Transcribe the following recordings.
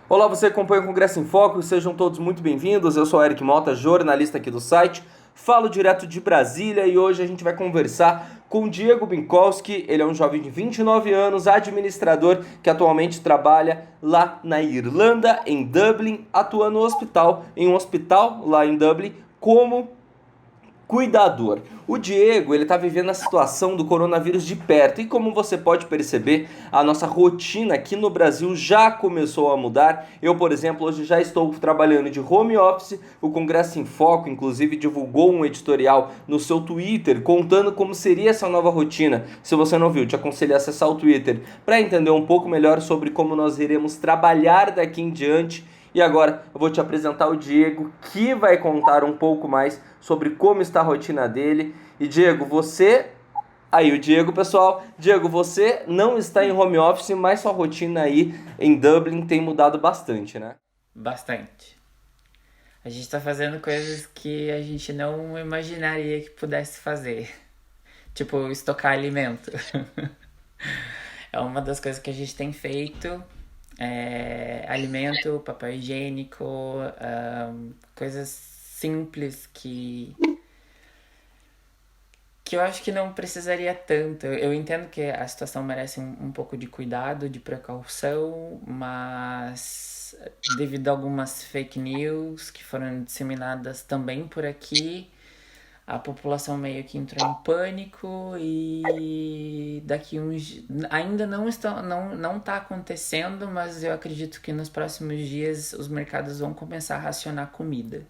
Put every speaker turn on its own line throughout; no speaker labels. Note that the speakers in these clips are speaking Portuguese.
Olá, você acompanha o Congresso em Foco, sejam todos muito bem-vindos. Eu sou o Eric Mota, jornalista aqui do site, falo direto de Brasília e hoje a gente vai conversar com o Diego Binkowski. Ele é um jovem de 29 anos, administrador que atualmente trabalha lá na Irlanda, em Dublin, atua no hospital, em um hospital lá em Dublin, como cuidador. O Diego, ele tá vivendo a situação do coronavírus de perto e como você pode perceber, a nossa rotina aqui no Brasil já começou a mudar. Eu, por exemplo, hoje já estou trabalhando de home office. O Congresso em Foco, inclusive, divulgou um editorial no seu Twitter contando como seria essa nova rotina. Se você não viu, te aconselho a acessar o Twitter para entender um pouco melhor sobre como nós iremos trabalhar daqui em diante. E agora eu vou te apresentar o Diego, que vai contar um pouco mais sobre como está a rotina dele. E Diego, você... Aí, o Diego, pessoal. Diego, você não está em home office, mas sua rotina aí em Dublin tem mudado bastante, né?
Bastante. A gente tá fazendo coisas que a gente não imaginaria que pudesse fazer. Tipo, estocar alimento. É uma das coisas que a gente tem feito. Alimento, papel higiênico, coisas simples que eu acho que não precisaria tanto. Eu entendo que a situação merece um pouco de cuidado, de precaução, mas devido a algumas fake news que foram disseminadas também por aqui, a população meio que entrou em pânico e daqui uns ainda não tá acontecendo, mas eu acredito que nos próximos dias os mercados vão começar a racionar comida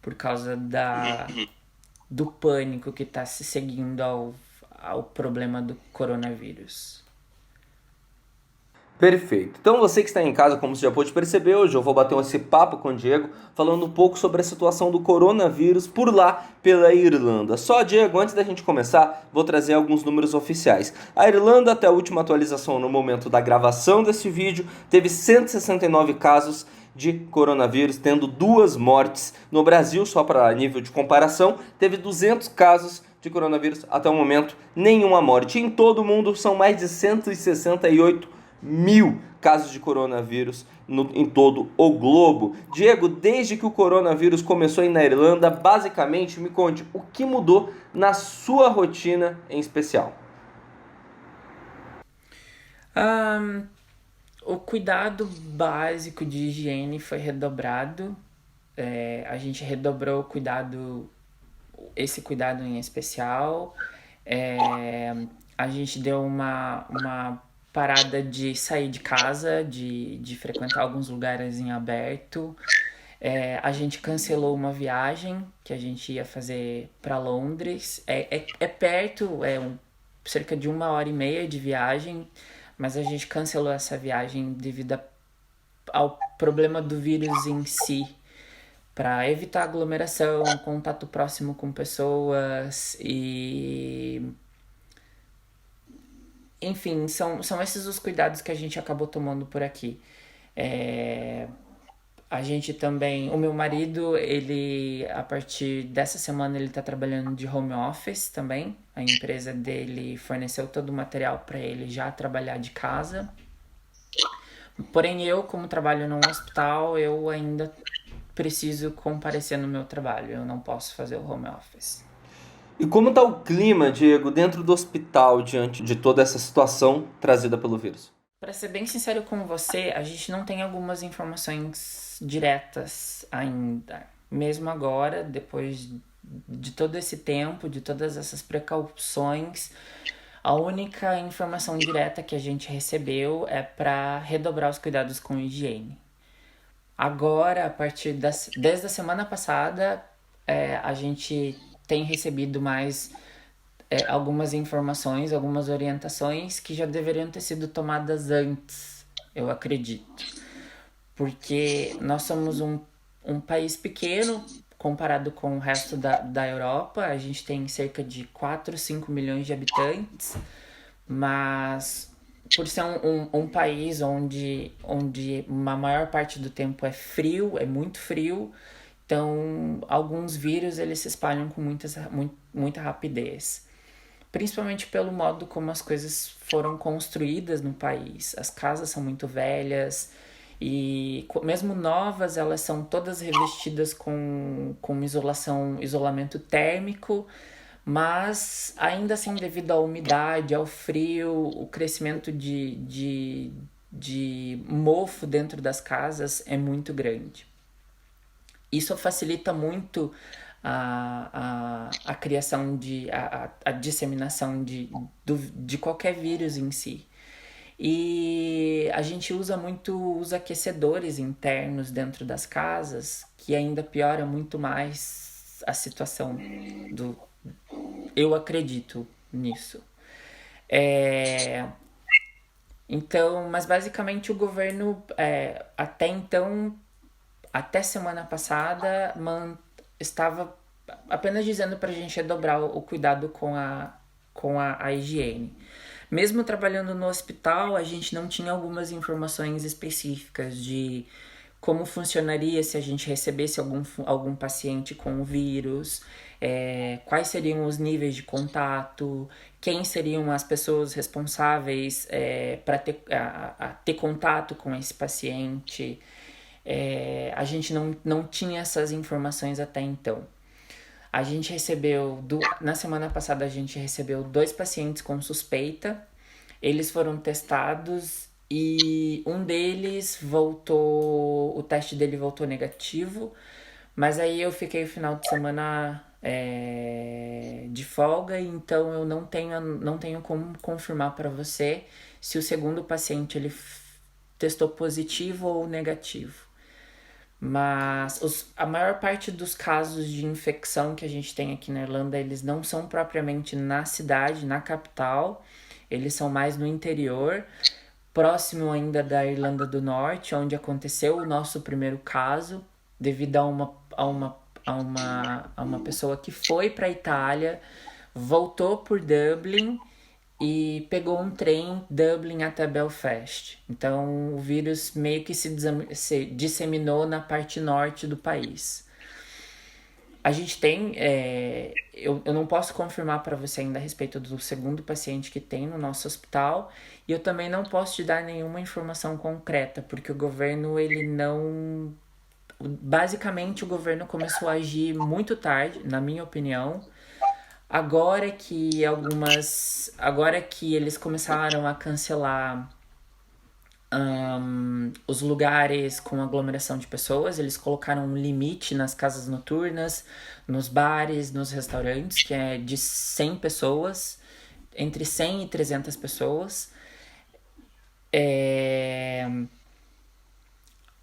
por causa do pânico que está se seguindo ao problema do coronavírus.
Perfeito. Então você que está em casa, como você já pôde perceber, hoje eu vou bater esse papo com o Diego, falando um pouco sobre a situação do coronavírus por lá, pela Irlanda. Só, Diego, antes da gente começar, vou trazer alguns números oficiais. A Irlanda, até a última atualização no momento da gravação desse vídeo, teve 169 casos de coronavírus, tendo 2 mortes. No Brasil, só para nível de comparação, teve 200 casos de coronavírus até o momento, nenhuma morte. Em todo o mundo, são mais de 168 mil casos de coronavírus em todo o globo. Diego, desde que o coronavírus começou aí na Irlanda, basicamente, me conte o que mudou na sua rotina em especial.
O cuidado básico de higiene foi redobrado. A gente redobrou esse cuidado em especial. A gente deu uma parada de sair de casa, de frequentar alguns lugares em aberto. A gente cancelou uma viagem que a gente ia fazer para Londres. É perto, cerca de 1h30 de viagem, mas a gente cancelou essa viagem devido ao problema do vírus em si, para evitar aglomeração, contato próximo com pessoas e... Enfim, são esses os cuidados que a gente acabou tomando por aqui. A gente também... O meu marido, ele, a partir dessa semana, ele tá trabalhando de home office também. A empresa dele forneceu todo o material para ele já trabalhar de casa. Porém, eu, como trabalho num hospital, eu ainda preciso comparecer no meu trabalho. Eu não posso fazer o home office.
E como está o clima, Diego, dentro do hospital diante de toda essa situação trazida pelo vírus?
Para ser bem sincero com você, a gente não tem algumas informações diretas ainda. Mesmo agora, depois de todo esse tempo, de todas essas precauções, a única informação direta que a gente recebeu é para redobrar os cuidados com higiene. Agora, desde a semana passada, a gente tem recebido mais algumas informações, algumas orientações que já deveriam ter sido tomadas antes, eu acredito. Porque nós somos um país pequeno comparado com o resto da Europa. A gente tem cerca de 4, 5 milhões de habitantes, mas por ser um país onde uma maior parte do tempo é frio, é muito frio, então alguns vírus eles se espalham com muita rapidez. Principalmente pelo modo como as coisas foram construídas no país. As casas são muito velhas E mesmo novas, elas são todas revestidas com isolamento térmico, mas ainda assim, devido à umidade, ao frio, o crescimento de mofo dentro das casas é muito grande. Isso facilita muito a criação a disseminação de qualquer vírus em si. E a gente usa muito os aquecedores internos dentro das casas, que ainda piora muito mais a situação do... Eu acredito nisso. Então, mas basicamente o governo, até então, até semana passada, estava apenas dizendo para a gente redobrar o cuidado com a higiene. Mesmo trabalhando no hospital, a gente não tinha algumas informações específicas de como funcionaria se a gente recebesse algum paciente com o vírus, quais seriam os níveis de contato, quem seriam as pessoas responsáveis para ter contato com esse paciente. A gente não tinha essas informações até então. A gente recebeu, na semana passada, a gente recebeu 2 pacientes com suspeita. Eles foram testados e um deles o teste dele voltou negativo. Mas aí eu fiquei o final de semana de folga, então eu não tenho como confirmar para você se o segundo paciente ele testou positivo ou negativo. Mas a maior parte dos casos de infecção que a gente tem aqui na Irlanda, eles não são propriamente na cidade, na capital, eles são mais no interior, próximo ainda da Irlanda do Norte, onde aconteceu o nosso primeiro caso, devido a uma pessoa que foi para a Itália, voltou por Dublin e pegou um trem Dublin até Belfast. Então o vírus meio que se disseminou na parte norte do país. A gente tem... eu não posso confirmar para você ainda a respeito do segundo paciente que tem no nosso hospital, e eu também não posso te dar nenhuma informação concreta, porque o governo, ele não... Basicamente, o governo começou a agir muito tarde, na minha opinião. Agora que eles começaram a cancelar os lugares com aglomeração de pessoas, eles colocaram um limite nas casas noturnas, nos bares, nos restaurantes, que é de 100 pessoas, entre 100 e 300 pessoas.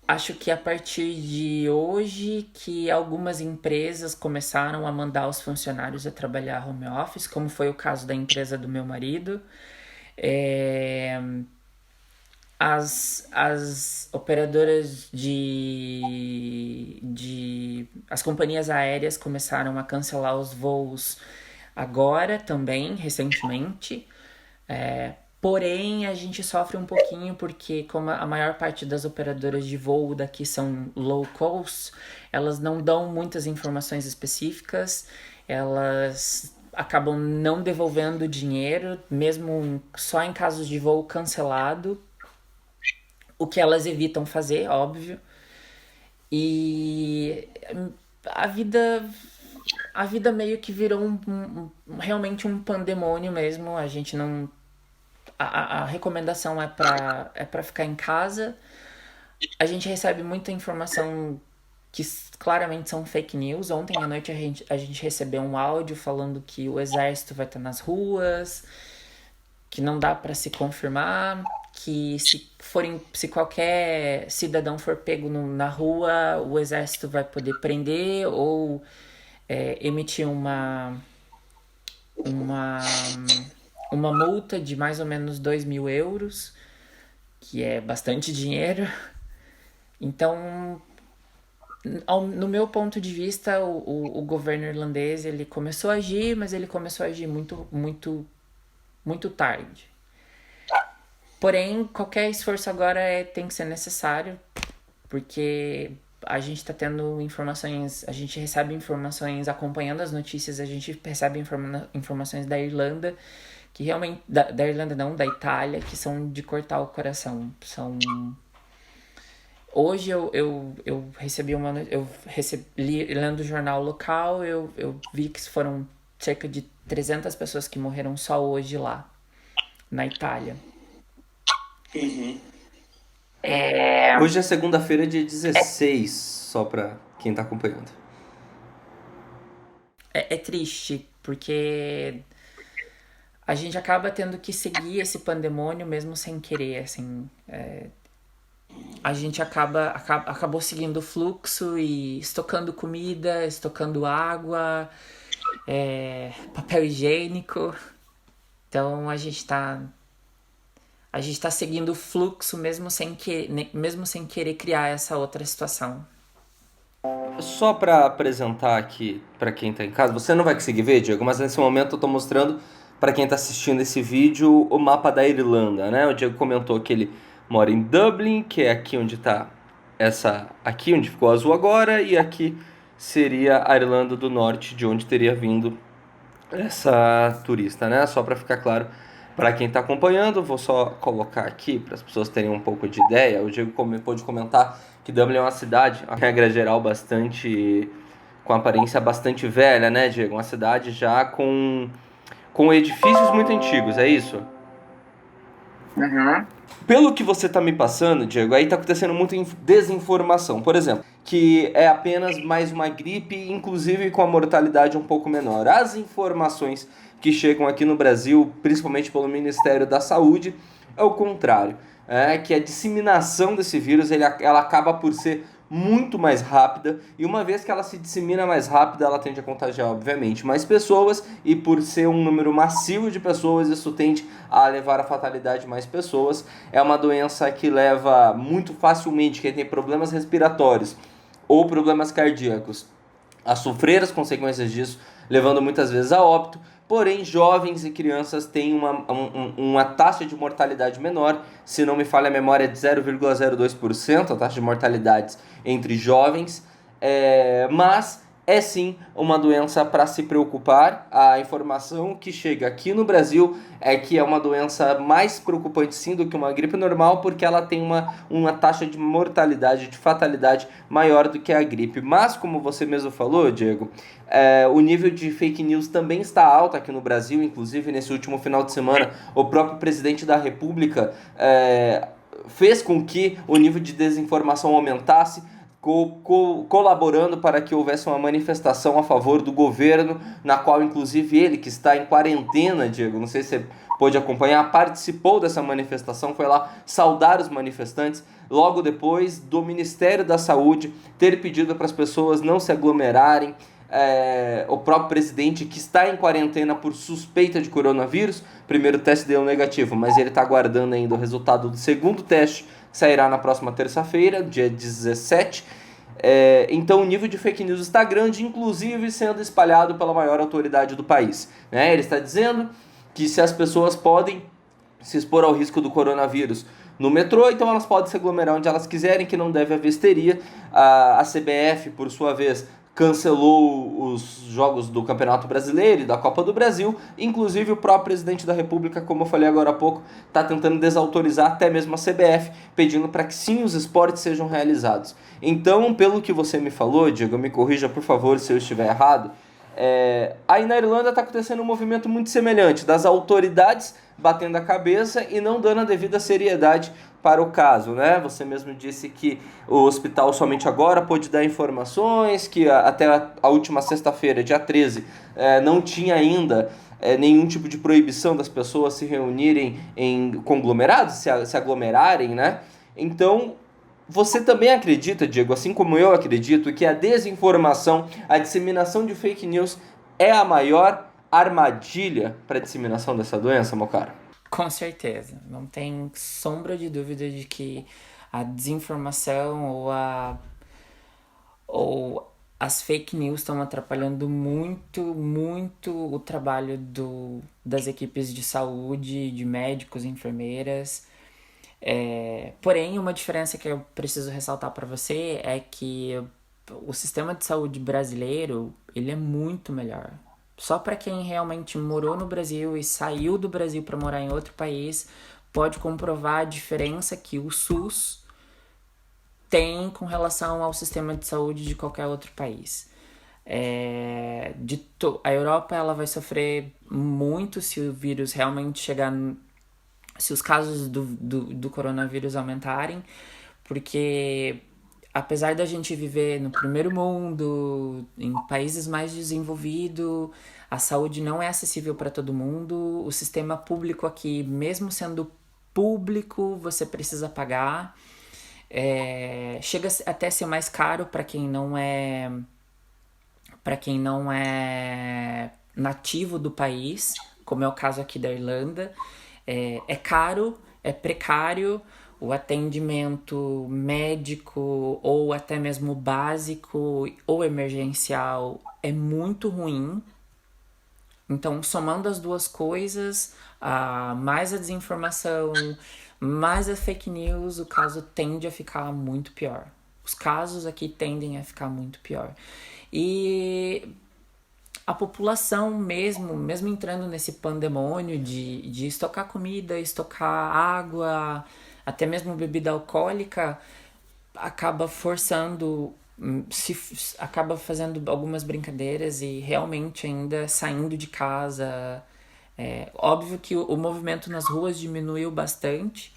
Acho que a partir de hoje que algumas empresas começaram a mandar os funcionários a trabalhar home office, como foi o caso da empresa do meu marido. As operadoras as companhias aéreas começaram a cancelar os voos agora também, recentemente. Porém, a gente sofre um pouquinho porque, como a maior parte das operadoras de voo daqui são low cost, elas não dão muitas informações específicas, elas acabam não devolvendo dinheiro, mesmo só em casos de voo cancelado, o que elas evitam fazer, óbvio. E a vida meio que virou realmente um pandemônio mesmo. A gente não... A recomendação é para ficar em casa. A gente recebe muita informação que claramente são fake news. Ontem à noite a gente recebeu um áudio falando que o exército vai estar nas ruas, que não dá para se confirmar, que se qualquer cidadão for pego na rua, o exército vai poder prender ou emitir uma multa de mais ou menos 2.000 euros, que é bastante dinheiro. Então, no meu ponto de vista, o governo irlandês, ele começou a agir, mas ele começou a agir muito, muito, muito tarde. Porém, qualquer esforço agora tem que ser necessário, porque a gente está tendo informações, a gente recebe informações acompanhando as notícias, a gente recebe informações da Irlanda, que realmente, da Irlanda não, da Itália, que são de cortar o coração. Hoje eu recebi lendo o jornal local, eu vi que foram cerca de 300 pessoas que morreram só hoje lá, na Itália.
Uhum.
Hoje é segunda-feira, dia 16, só pra quem tá acompanhando.
É triste, porque a gente acaba tendo que seguir esse pandemônio mesmo sem querer, assim. A gente acabou seguindo o fluxo e estocando comida, estocando água, papel higiênico. Então a gente tá seguindo o fluxo mesmo sem querer criar essa outra situação.
Só pra apresentar aqui pra quem tá em casa, você não vai conseguir ver, Diego, mas nesse momento eu tô mostrando pra quem tá assistindo esse vídeo o mapa da Irlanda, né? O Diego comentou que ele mora em Dublin, que é aqui onde tá aqui onde ficou azul agora, e aqui seria a Irlanda do Norte, de onde teria vindo essa turista, né? Só pra ficar claro pra quem tá acompanhando, vou só colocar aqui para as pessoas terem um pouco de ideia. O Diego pôde comentar que Dublin é uma cidade, a regra geral, com aparência bastante velha, né, Diego? Uma cidade já com edifícios muito antigos, é isso?
Uhum.
Pelo que você tá me passando, Diego, aí tá acontecendo muita desinformação. Por exemplo, que é apenas mais uma gripe, inclusive com a mortalidade um pouco menor. As informações que chegam aqui no Brasil, principalmente pelo Ministério da Saúde, é o contrário. É que a disseminação desse vírus ela acaba por ser muito mais rápida, e uma vez que ela se dissemina mais rápida, ela tende a contagiar, obviamente, mais pessoas, e por ser um número massivo de pessoas, isso tende a levar à fatalidade de mais pessoas. É uma doença que leva muito facilmente quem tem problemas respiratórios ou problemas cardíacos a sofrer as consequências disso, levando muitas vezes a óbito. Porém, jovens e crianças têm uma taxa de mortalidade menor. Se não me falha a memória, é de 0,02% a taxa de mortalidade entre jovens. Mas é sim uma doença para se preocupar. A informação que chega aqui no Brasil é que é uma doença mais preocupante sim do que uma gripe normal, porque ela tem uma taxa de mortalidade, de fatalidade maior do que a gripe. Mas, como você mesmo falou, Diego, o nível de fake news também está alto aqui no Brasil. Inclusive, nesse último final de semana, o próprio presidente da República fez com que o nível de desinformação aumentasse, colaborando para que houvesse uma manifestação a favor do governo, na qual inclusive ele, que está em quarentena, Diego, não sei se você pôde acompanhar, participou dessa manifestação, foi lá saudar os manifestantes, logo depois do Ministério da Saúde ter pedido para as pessoas não se aglomerarem. O próprio presidente, que está em quarentena por suspeita de coronavírus, primeiro teste deu negativo, mas ele está aguardando ainda o resultado do segundo teste, que sairá na próxima terça-feira, dia 17. Então o nível de fake news está grande, inclusive sendo espalhado pela maior autoridade do país, né? Ele está dizendo que se as pessoas podem se expor ao risco do coronavírus no metrô, então elas podem se aglomerar onde elas quiserem, que não deve haver histeria. A CBF, por sua vez, cancelou os jogos do Campeonato Brasileiro e da Copa do Brasil. Inclusive o próprio presidente da República, como eu falei agora há pouco, está tentando desautorizar até mesmo a CBF, pedindo para que sim os esportes sejam realizados. Então, pelo que você me falou, Diego, me corrija por favor se eu estiver errado, aí na Irlanda está acontecendo um movimento muito semelhante, das autoridades batendo a cabeça e não dando a devida seriedade para o caso, né? Você mesmo disse que o hospital somente agora pôde dar informações, que até a última sexta-feira, dia 13, não tinha ainda nenhum tipo de proibição das pessoas se reunirem em conglomerados, se aglomerarem, né? Então, você também acredita, Diego, assim como eu acredito, que a desinformação, a disseminação de fake news é a maior armadilha para a disseminação dessa doença, meu caro?
Com certeza. Não tem sombra de dúvida de que a desinformação ou as fake news estão atrapalhando muito, muito o trabalho das equipes de saúde, de médicos e enfermeiras. Porém, uma diferença que eu preciso ressaltar para você é que o sistema de saúde brasileiro, ele é muito melhor. Só para quem realmente morou no Brasil e saiu do Brasil para morar em outro país, pode comprovar a diferença que o SUS tem com relação ao sistema de saúde de qualquer outro país. A Europa ela vai sofrer muito se o vírus realmente chegar, se os casos do coronavírus aumentarem, porque apesar da gente viver no primeiro mundo, em países mais desenvolvidos, a saúde não é acessível para todo mundo. O sistema público aqui, mesmo sendo público, você precisa pagar. Chega até a ser mais caro para quem não é nativo do país, como é o caso aqui da Irlanda. É caro, é precário, o atendimento médico ou até mesmo básico ou emergencial é muito ruim. Então, somando as duas coisas, mais a desinformação, mais a fake news, o caso tende a ficar muito pior. Os casos aqui tendem a ficar muito pior. E a população mesmo entrando nesse pandemônio de estocar comida, estocar água, até mesmo bebida alcoólica, acaba acaba fazendo algumas brincadeiras e realmente ainda saindo de casa. Óbvio que o movimento nas ruas diminuiu bastante,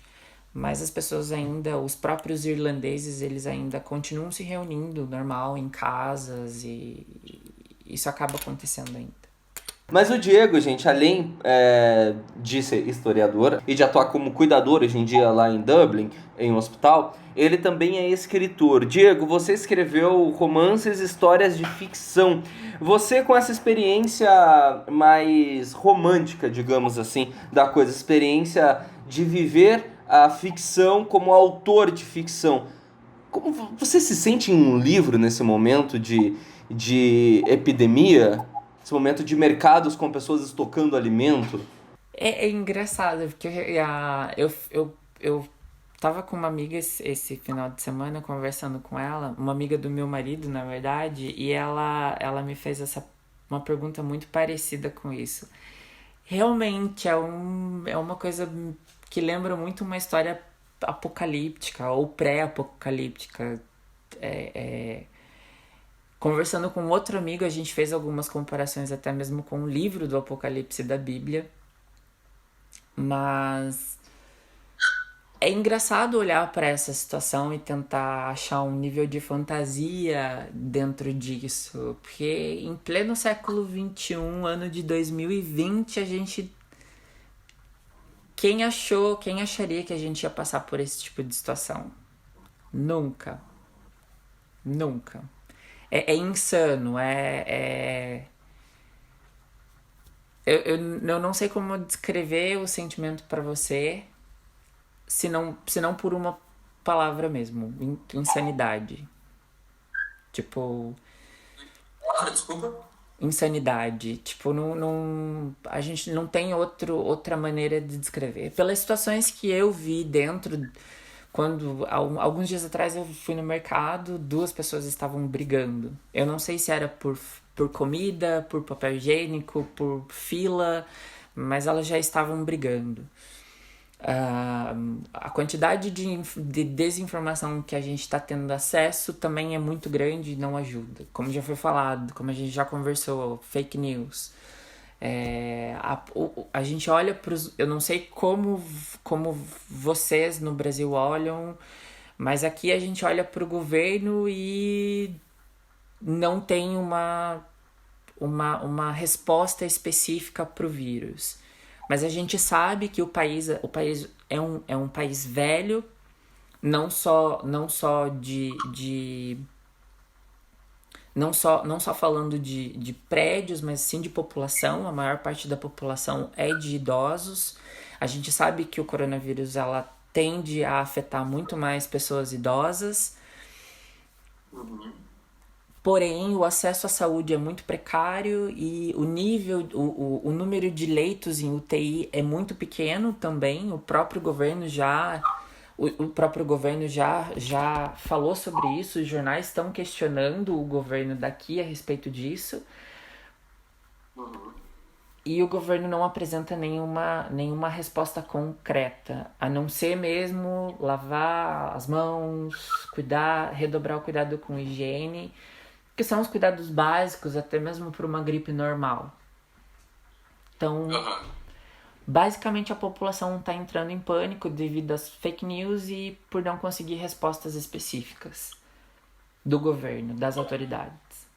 mas as pessoas ainda, os próprios irlandeses, eles ainda continuam se reunindo normal em casas e isso acaba acontecendo ainda.
Mas o Diego, gente, além de ser historiador e de atuar como cuidador hoje em dia lá em Dublin, em um hospital, ele também é escritor. Diego, você escreveu romances e histórias de ficção. Você, com essa experiência mais romântica, digamos assim, da coisa, experiência de viver a ficção como autor de ficção, como você se sente em um livro nesse momento de epidemia? Esse momento de mercados com pessoas estocando alimento?
É engraçado, porque eu tava com uma amiga esse final de semana, conversando com ela, uma amiga do meu marido, na verdade, e ela me fez uma pergunta muito parecida com isso. Realmente, é uma coisa que lembra muito uma história apocalíptica ou pré-apocalíptica. Conversando com outro amigo, a gente fez algumas comparações até mesmo com o livro do Apocalipse da Bíblia. Mas é engraçado olhar para essa situação e tentar achar um nível de fantasia dentro disso. Porque em pleno século XXI, ano de 2020, a gente... Quem acharia que a gente ia passar por esse tipo de situação? Nunca. Nunca. É insano, Eu não sei como descrever o sentimento pra você, se não por uma palavra mesmo, insanidade. Tipo...
Desculpa?
Insanidade. Tipo, a gente não tem outra maneira de descrever. Pelas situações que eu vi dentro... Quando, alguns dias atrás, eu fui no mercado, 2 pessoas estavam brigando. Eu não sei se era por comida, por papel higiênico, por fila, mas elas já estavam brigando. A quantidade de desinformação que a gente está tendo acesso também é muito grande e não ajuda. Como já foi falado, como a gente já conversou, fake news. A gente olha para os... Eu não sei como vocês no Brasil olham, mas aqui a gente olha para o governo e não tem uma resposta específica para o vírus. Mas a gente sabe que o país é um país velho, não só falando de prédios, mas sim de população. A maior parte da população é de idosos. A gente sabe que o coronavírus ela tende a afetar muito mais pessoas idosas. Porém, o acesso à saúde é muito precário e o número de leitos em UTI é muito pequeno também. O próprio governo já falou sobre isso, os jornais estão questionando o governo daqui a respeito disso. E o governo não apresenta nenhuma resposta concreta, a não ser mesmo lavar as mãos, cuidar, redobrar o cuidado com higiene, que são os cuidados básicos até mesmo para uma gripe normal. Então,
Aham.
basicamente a população está entrando em pânico devido às fake news e por não conseguir respostas específicas do governo, das autoridades.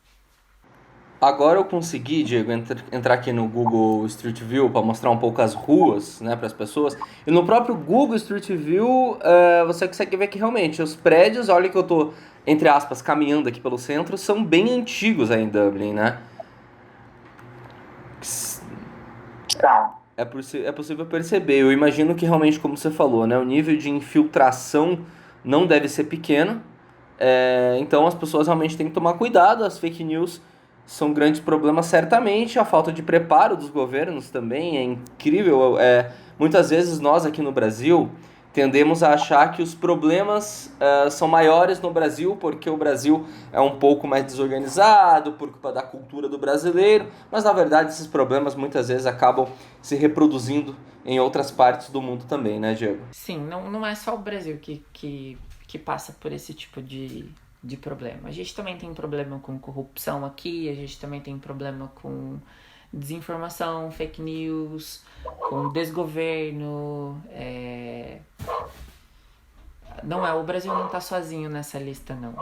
Agora eu consegui, Diego, entrar aqui no Google Street View para mostrar um pouco as ruas, né, para as pessoas. E no próprio Google Street View, você consegue ver que realmente os prédios, olha que eu tô, entre aspas, caminhando aqui pelo centro, são bem antigos aí em Dublin, né?
Tá.
É possível perceber. Eu imagino que realmente, como você falou, né, o nível de infiltração não deve ser pequeno. Então as pessoas realmente têm que tomar cuidado. As fake news são grandes problemas, certamente. A falta de preparo dos governos também é incrível. Muitas vezes nós aqui no Brasil tendemos a achar que os problemas são maiores no Brasil porque o Brasil é um pouco mais desorganizado por culpa da cultura do brasileiro, mas na verdade esses problemas muitas vezes acabam se reproduzindo em outras partes do mundo também, né, Diego?
Sim, não é só o Brasil que passa por esse tipo de problema. A gente também tem problema com corrupção aqui, a gente também tem problema com desinformação, fake news, com desgoverno. O Brasil não tá sozinho nessa lista, não.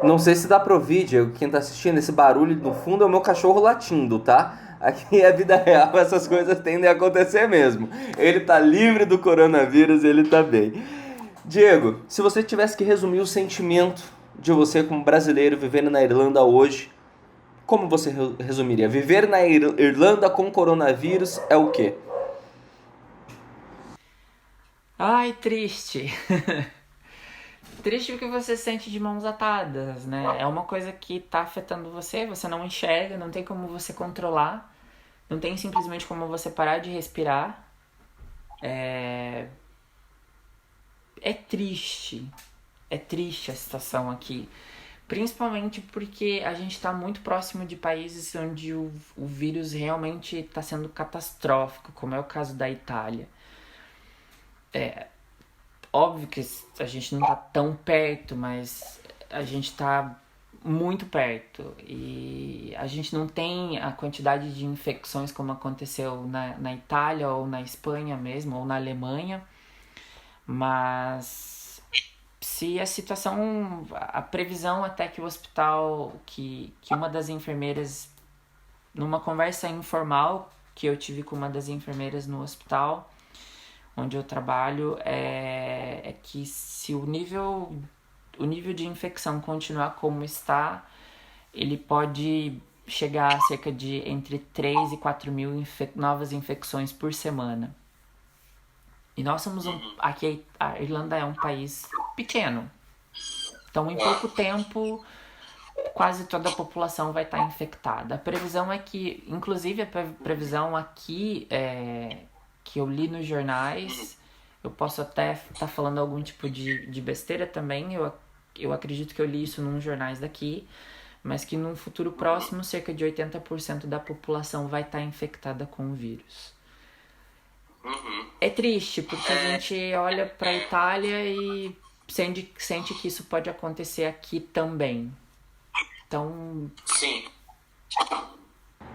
Não sei se dá pra ouvir, Diego, quem tá assistindo, esse barulho no fundo é o meu cachorro latindo, tá? Aqui é vida real, essas coisas tendem a acontecer mesmo. Ele tá livre do coronavírus, ele tá bem. Diego, se você tivesse que resumir o sentimento de você como brasileiro vivendo na Irlanda hoje, como você resumiria? Viver na Irlanda com coronavírus é o quê?
Ai, triste. Triste porque você se sente de mãos atadas, né? É uma coisa que tá afetando você, você não enxerga, não tem como você controlar, não tem simplesmente como você parar de respirar. É triste. É triste a situação aqui. Principalmente porque a gente está muito próximo de países onde o vírus realmente está sendo catastrófico, como é o caso da Itália. Óbvio que a gente não está tão perto, mas a gente está muito perto. E a gente não tem a quantidade de infecções como aconteceu na Itália ou na Espanha mesmo, ou na Alemanha. Mas se a situação, a previsão até que o hospital, que uma das enfermeiras, numa conversa informal que eu tive com uma das enfermeiras no hospital onde eu trabalho, é que se o nível de infecção continuar como está, ele pode chegar a cerca de entre 3 e 4 mil novas infecções por semana. E nós somos aqui a Irlanda é um país pequeno. Então, em pouco tempo, quase toda a população vai estar infectada. A previsão é que, inclusive a previsão aqui, que eu li nos jornais, eu posso até estar falando algum tipo de besteira também, eu acredito que eu li isso num jornais daqui, mas que num futuro próximo, cerca de 80% da população vai estar infectada com o vírus. É triste, porque a gente olha para a Itália e sente que isso pode acontecer aqui também. Então,
Sim.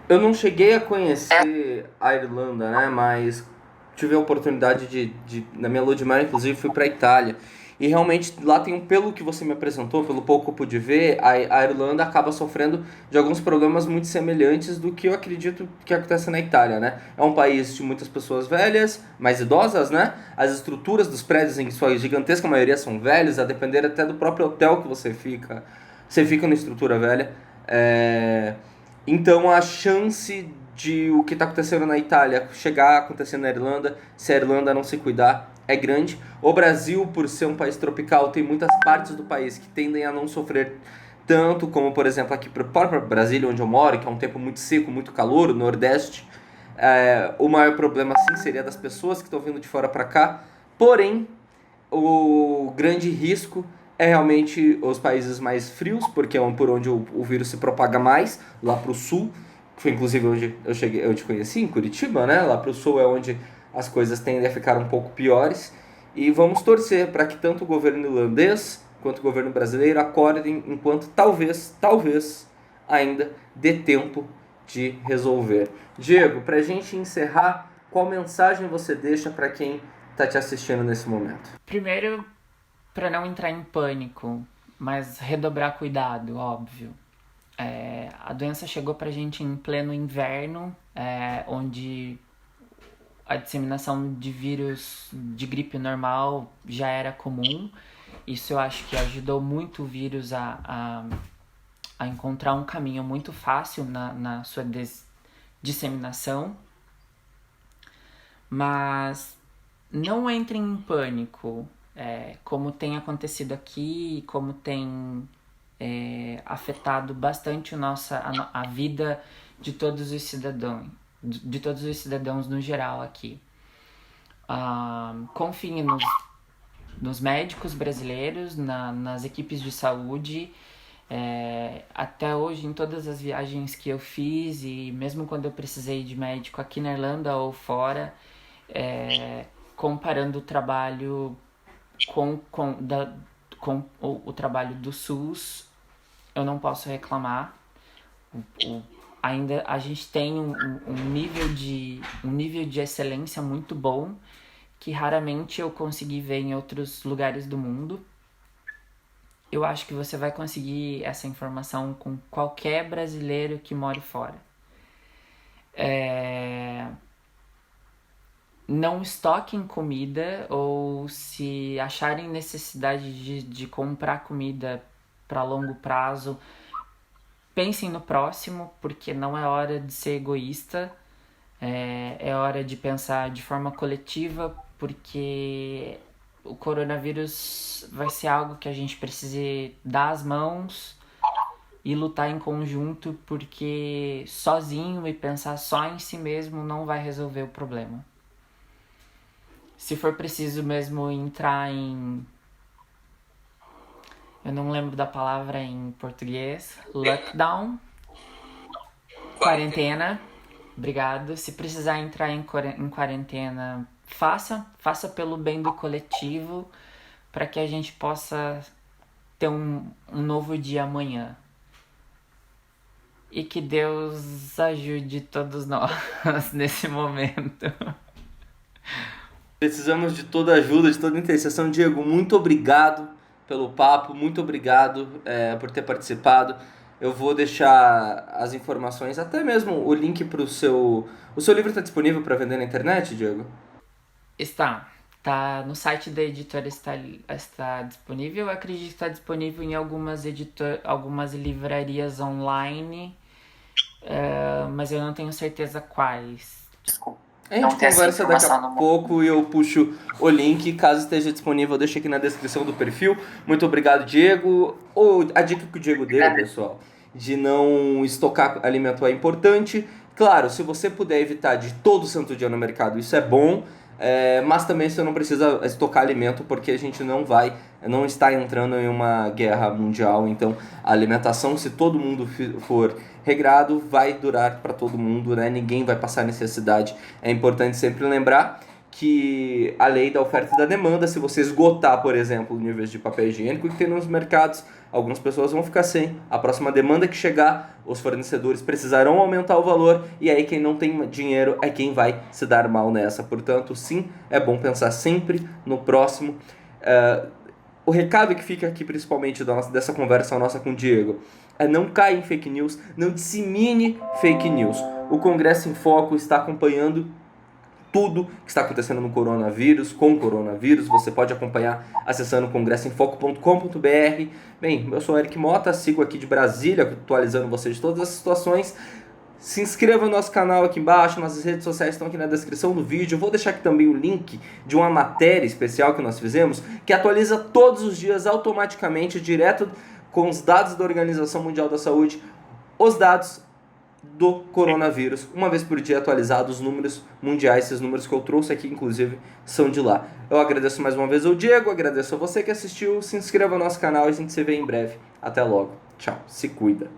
Eu não cheguei a conhecer a Irlanda, né? Mas tive a oportunidade na minha lua de mel, inclusive, fui pra Itália. E realmente lá tem pelo que você me apresentou, pelo pouco que eu pude ver, a Irlanda acaba sofrendo de alguns problemas muito semelhantes do que eu acredito que acontece na Itália, né? É um país de muitas pessoas velhas, mais idosas, né? As estruturas dos prédios, em sua gigantesca maioria, são velhas, a depender até do próprio hotel que você fica. Você fica numa estrutura velha. Então a chance de o que está acontecendo na Itália chegar a acontecer na Irlanda, se a Irlanda não se cuidar, é grande. O Brasil, por ser um país tropical, tem muitas partes do país que tendem a não sofrer tanto, como por exemplo aqui para o próprio Brasília, onde eu moro, que é um tempo muito seco, muito calor, o Nordeste. O maior problema sim seria das pessoas que estão vindo de fora para cá, porém o grande risco é realmente os países mais frios, porque é por onde o vírus se propaga mais, lá para o sul. foi inclusive onde eu te conheci, em Curitiba, né? Lá pro sul é onde as coisas tendem a ficar um pouco piores. E vamos torcer para que tanto o governo irlandês quanto o governo brasileiro acordem enquanto talvez ainda dê tempo de resolver. Diego, para a gente encerrar, qual mensagem você deixa para quem está te assistindo nesse momento?
Primeiro, para não entrar em pânico, mas redobrar cuidado, óbvio. A doença chegou pra gente em pleno inverno, onde a disseminação de vírus de gripe normal já era comum. Isso eu acho que ajudou muito o vírus a encontrar um caminho muito fácil na sua disseminação. Mas não entrem em pânico, como tem acontecido aqui, como tem afetado bastante a vida de todos os cidadãos no geral aqui. Confiem nos médicos brasileiros, nas equipes de saúde. Até hoje, em todas as viagens que eu fiz, e mesmo quando eu precisei de médico aqui na Irlanda ou fora, comparando o trabalho com o trabalho do SUS, eu não posso reclamar. Ainda a gente tem um nível de excelência muito bom, que raramente eu consegui ver em outros lugares do mundo. Eu acho que você vai conseguir essa informação com qualquer brasileiro que more fora. Não estoquem comida, ou se acharem necessidade de comprar comida para longo prazo, pensem no próximo, porque não é hora de ser egoísta, é hora de pensar de forma coletiva, porque o coronavírus vai ser algo que a gente precisa dar as mãos e lutar em conjunto, porque sozinho e pensar só em si mesmo não vai resolver o problema. Se for preciso mesmo entrar em... eu não lembro da palavra em português. Lockdown. Quarentena. Obrigado. Se precisar entrar em quarentena, faça pelo bem do coletivo, para que a gente possa ter um novo dia amanhã. E que Deus ajude todos nós nesse momento.
Precisamos de toda ajuda, de toda intercessão. Diego, muito obrigado pelo papo, muito obrigado por ter participado. Eu vou deixar as informações, até mesmo o link para o seu... O seu livro está disponível para vender na internet, Diego?
Está no site da editora, está disponível. Eu acredito que está disponível em algumas livrarias online, mas eu não tenho certeza quais.
Desculpa.
A gente conversa daqui a pouco e eu puxo o link, caso esteja disponível, eu deixo aqui na descrição do perfil. Muito obrigado, Diego. A dica que o Diego deu, pessoal, de não estocar alimento é importante. Claro, se você puder evitar de todo santo dia no mercado, isso é bom. Mas também você não precisa estocar alimento, porque a gente não está entrando em uma guerra mundial. Então a alimentação, se todo mundo for regrado, vai durar para todo mundo, né? Ninguém vai passar necessidade. É importante sempre lembrar que a lei da oferta e da demanda, se você esgotar, por exemplo, níveis de papel higiênico que tem nos mercados, algumas pessoas vão ficar sem. A próxima demanda que chegar, os fornecedores precisarão aumentar o valor, e aí quem não tem dinheiro é quem vai se dar mal nessa. Portanto, sim, é bom pensar sempre no próximo. O recado que fica aqui, principalmente dessa conversa nossa com o Diego, é não caia em fake news, não dissemine fake news. O Congresso em Foco está acompanhando tudo que está acontecendo com o coronavírus. Você pode acompanhar acessando congressoemfoco.com.br. Bem, eu sou o Eric Mota, sigo aqui de Brasília, atualizando você de todas as situações. Se inscreva no nosso canal aqui embaixo, nossas redes sociais estão aqui na descrição do vídeo. Eu vou deixar aqui também o link de uma matéria especial que nós fizemos, que atualiza todos os dias automaticamente, direto com os dados da Organização Mundial da Saúde, os dados do coronavírus, uma vez por dia atualizados os números mundiais. Esses números que eu trouxe aqui, inclusive, são de lá. Eu agradeço mais uma vez ao Diego, agradeço a você que assistiu, se inscreva no nosso canal e a gente se vê em breve. Até logo, tchau, se cuida.